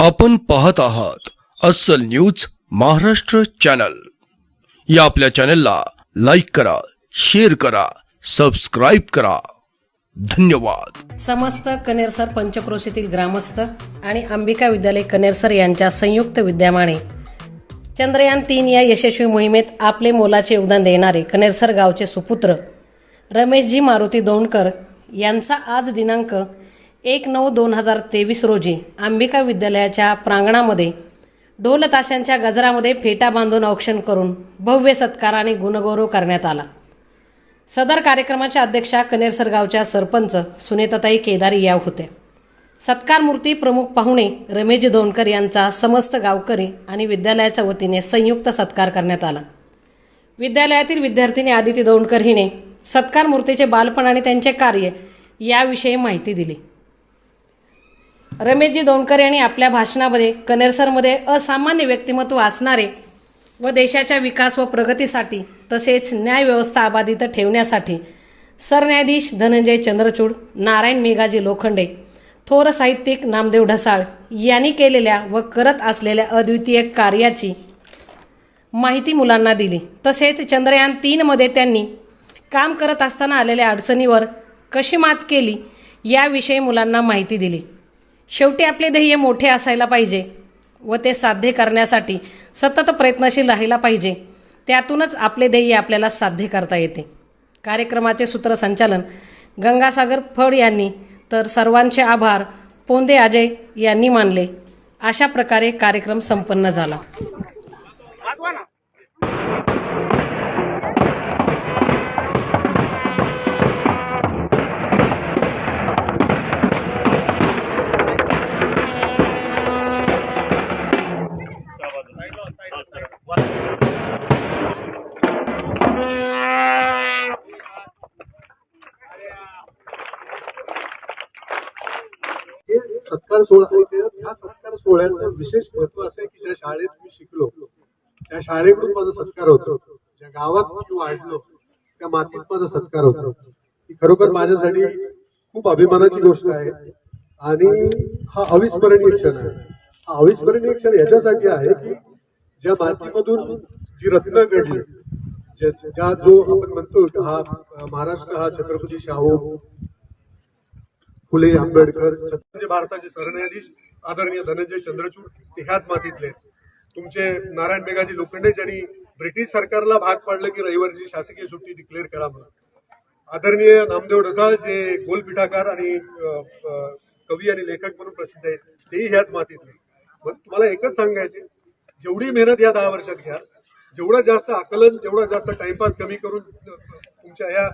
आपण पाहत आहात अस्सल न्यूज महाराष्ट्र चॅनल। या आपल्या चॅनलला लाईक करा, शेअर करा, सबस्क्राइब करा। धन्यवाद। समस्त कनेरसर पंचक्रोशीतील ग्रामस्थ आणि अंबिका विद्यालय कनेरसर यांच्या संयुक्त विद्यमाने चंद्रयान 3 या यशस्वी मोहिमेत आपले मोलाचे योगदान देणारे कनेरसर गावचे सुपुत्र रमेशजी मारुती दौंडकर यांचा आज दिनांक 1/9/2023 रोजी अंबिका विद्यालयाच्या प्रांगणामध्ये ढोल ताशांच्या गजरामध्ये फेटा बांधून औक्षण करून भव्य सत्काराने गुणगौरव करण्यात आला। सदर कार्यक्रमाच्या अध्यक्षा कनेरसर गावच्या सरपंच सुनेताताई केदारी या होत्या। सत्कार मूर्ती प्रमुख पाहुणे रमेशजी दौंडकर यांचा समस्त गावकरी आणि विद्यालयाच्या वतीने संयुक्त सत्कार करण्यात आला। विद्यालयातील विद्यार्थिनी आदिती दौंडकर हिने सत्कार मूर्तीचे बालपण आणि त्यांचे कार्य याविषयी माहिती दिली। रमेशजी दौंडकर यांनी आपल्या भाषणामध्ये कनेरसरमध्ये असामान्य व्यक्तिमत्व असणारे व देशाच्या विकास व प्रगतीसाठी तसेच न्याय व्यवस्था अबाधित ठेवण्यासाठी सरन्यायाधीश धनंजय चंद्रचूड, नारायण मेघाजी लोखंडे, थोर साहित्यिक नामदेव ढसाळ यांनी केलेल्या व करत असलेल्या अद्वितीय कार्याची माहिती मुलांना दिली। तसेच चंद्रयान 3 मध्ये त्यांनी काम करत असताना आलेल्या अडचणीवर कशी मात केली याविषयी मुलांना माहिती दिली। शेवटी आपले ध्येय मोठे असायला पाहिजे व ते साध्य करण्यासाठी सतत प्रयत्नशील राहायला पाहिजे, त्यातूनच आपले ध्येय आपल्याला साध्य करता येते। कार्यक्रमाचे सूत्रसंचालन गंगासागर फड यांनी तर सर्वांचे आभार पोंदे अजय यांनी मानले। अशा प्रकारे कार्यक्रम संपन्न झाला। सत्कार सोहळा आहे। ह्या सत्कार सोहळ्याचं विशेष महत्व असं आहे की ज्या शाळेत मी शिकलो त्या शाळेकडून माझा सत्कार होतो, ज्या गावात मी वाढलो त्या मातीत माझा सत्कार होतो। ही खरोखर माझ्यासाठी खूप अभिमानाची गोष्ट आहे आणि हा अविस्मरणीय क्षण आहे। हा अविस्मरणीय क्षण याच्यासाठी आहे की ज्या मातीमधून जी रत्न घडली, ज्या जो आपण म्हणतो की हा महाराष्ट्र हा छत्रपती शाहू फुले आंबेडकर म्हणजे भारताचे सरन्यायाधीश आदरणीय धनंजय चंद्रचूड ते ह्याच मातीतले। तुमचे नारायण मेघाजी लोखंडे ज्यांनी ब्रिटिश सरकारला भाग पाडलं की रविवारची शासकीय सुट्टी डिक्लेअर करा म्हणून, आदरणीय नामदेव ढसाळ जे गोलपीठाकार आणि कवी आणि लेखक म्हणून प्रसिद्ध आहेत तेही ह्याच मातीतले। पण तुम्हाला एकच सांगायचे, जेवढी मेहनत या 10 वर्षात घ्या, जेवढं जास्त आकलन, जेवढा जास्त टाइमपास कमी करून तुमच्या ह्या